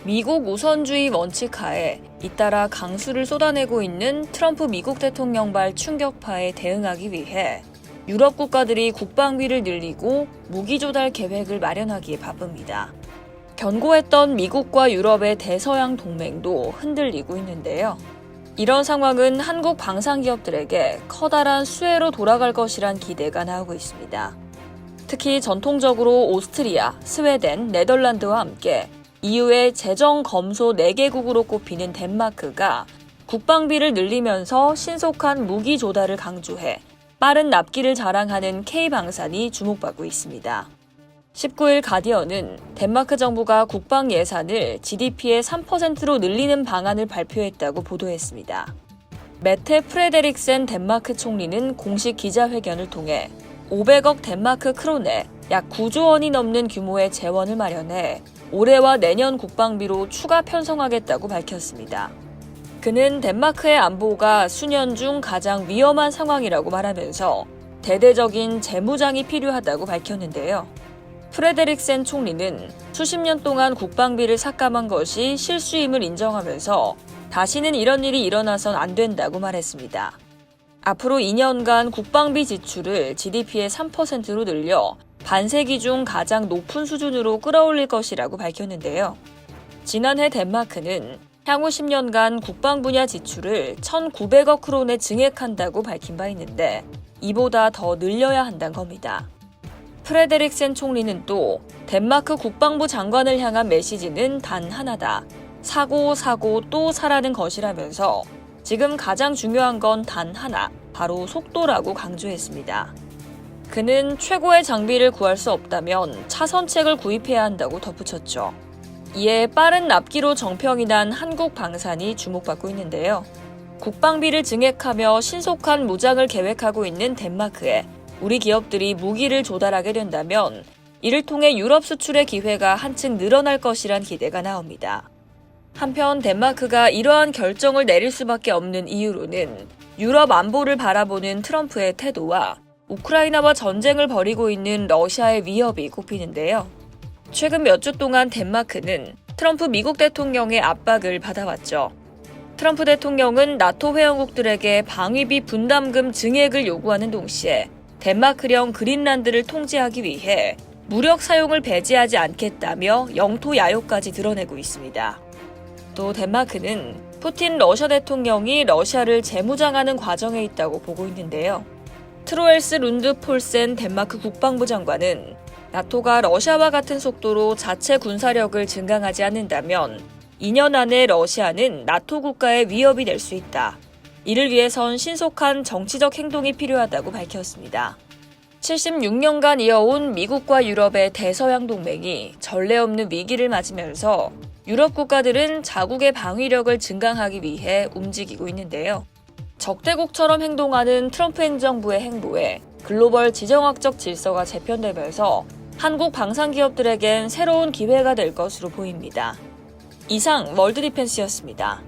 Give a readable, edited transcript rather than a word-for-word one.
미국 우선주의 원칙 하에 잇따라 강수를 쏟아내고 있는 트럼프 미국 대통령발 충격파에 대응하기 위해 유럽 국가들이 국방비를 늘리고 무기 조달 계획을 마련하기에 바쁩니다. 견고했던 미국과 유럽의 대서양 동맹도 흔들리고 있는데요. 이런 상황은 한국 방산기업들에게 커다란 수혜로 돌아갈 것이란 기대가 나오고 있습니다. 특히 전통적으로 오스트리아, 스웨덴, 네덜란드와 함께 EU의 재정 검소 4개국으로 꼽히는 덴마크가 국방비를 늘리면서 신속한 무기 조달을 강조해 빠른 납기를 자랑하는 K방산이 주목받고 있습니다. 19일 가디언은 덴마크 정부가 국방 예산을 GDP의 3%로 늘리는 방안을 발표했다고 보도했습니다. 메테 프레데릭센 덴마크 총리는 공식 기자회견을 통해 500억 덴마크 크론에 약 9조 원이 넘는 규모의 재원을 마련해 올해와 내년 국방비로 추가 편성하겠다고 밝혔습니다. 그는 덴마크의 안보가 수년 중 가장 위험한 상황이라고 말하면서 대대적인 재무장이 필요하다고 밝혔는데요. 프레데릭센 총리는 수십 년 동안 국방비를 삭감한 것이 실수임을 인정하면서 다시는 이런 일이 일어나선 안 된다고 말했습니다. 앞으로 2년간 국방비 지출을 GDP의 3%로 늘려 반세기 중 가장 높은 수준으로 끌어올릴 것이라고 밝혔는데요. 지난해 덴마크는 향후 10년간 국방 분야 지출을 1,900억 크론에 증액한다고 밝힌 바 있는데 이보다 더 늘려야 한다는 겁니다. 프레데릭센 총리는 또 덴마크 국방부 장관을 향한 메시지는 단 하나다. 사고 또 사라는 것이라면서 지금 가장 중요한 건 단 하나, 바로 속도라고 강조했습니다. 그는 최고의 장비를 구할 수 없다면 차선책을 구입해야 한다고 덧붙였죠. 이에 빠른 납기로 정평이 난 한국 방산이 주목받고 있는데요. 국방비를 증액하며 신속한 무장을 계획하고 있는 덴마크에 우리 기업들이 무기를 조달하게 된다면 이를 통해 유럽 수출의 기회가 한층 늘어날 것이란 기대가 나옵니다. 한편 덴마크가 이러한 결정을 내릴 수밖에 없는 이유로는 유럽 안보를 바라보는 트럼프의 태도와 우크라이나와 전쟁을 벌이고 있는 러시아의 위협이 꼽히는데요. 최근 몇 주 동안 덴마크는 트럼프 미국 대통령의 압박을 받아왔죠. 트럼프 대통령은 나토 회원국들에게 방위비 분담금 증액을 요구하는 동시에 덴마크령 그린란드를 통제하기 위해 무력 사용을 배제하지 않겠다며 영토 야욕까지 드러내고 있습니다. 또 덴마크는 푸틴 러시아 대통령이 러시아를 재무장하는 과정에 있다고 보고 있는데요. 트로엘스 룬드 폴센 덴마크 국방부 장관은 나토가 러시아와 같은 속도로 자체 군사력을 증강하지 않는다면 2년 안에 러시아는 나토 국가의 위협이 될 수 있다. 이를 위해선 신속한 정치적 행동이 필요하다고 밝혔습니다. 76년간 이어온 미국과 유럽의 대서양 동맹이 전례 없는 위기를 맞으면서 유럽 국가들은 자국의 방위력을 증강하기 위해 움직이고 있는데요. 적대국처럼 행동하는 트럼프 행정부의 행보에 글로벌 지정학적 질서가 재편되면서 한국 방산기업들에겐 새로운 기회가 될 것으로 보입니다. 이상 월드디펜스였습니다.